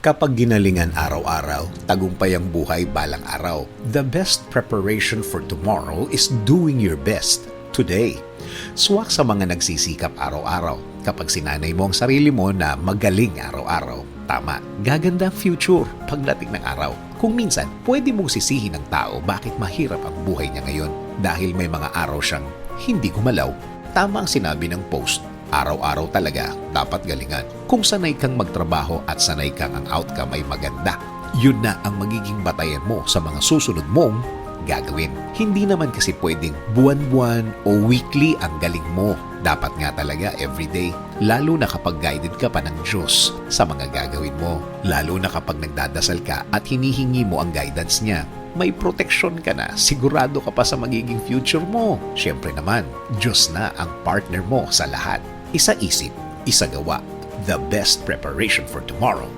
Kapag ginalingan araw-araw, tagumpay ang buhay balang araw. The best preparation for tomorrow is doing your best today. Swak sa mga nagsisikap araw-araw. Kapag sinanay mo ang sarili mo na magaling araw-araw, tama, gaganda ang future pagdating ng araw. Kung minsan, pwede mong sisihin ng tao bakit mahirap ang buhay niya ngayon dahil may mga araw siyang hindi gumalaw. Tama ang sinabi ng post. Araw-araw talaga dapat galingan. Kung sanay kang magtrabaho at sanay kang ang outcome ay maganda, yun na ang magiging batayan mo sa mga susunod mong gagawin. Hindi naman kasi pwedeng buwan-buwan o weekly ang galing mo. Dapat nga talaga everyday, lalo na kapag guided ka pa ng Diyos sa mga gagawin mo. Lalo na kapag nagdadasal ka at hinihingi mo ang guidance niya. May proteksyon ka na, sigurado ka pa sa magiging future mo. Siyempre naman, Diyos na ang partner mo sa lahat. Isa isip, isa gawa. The best preparation for tomorrow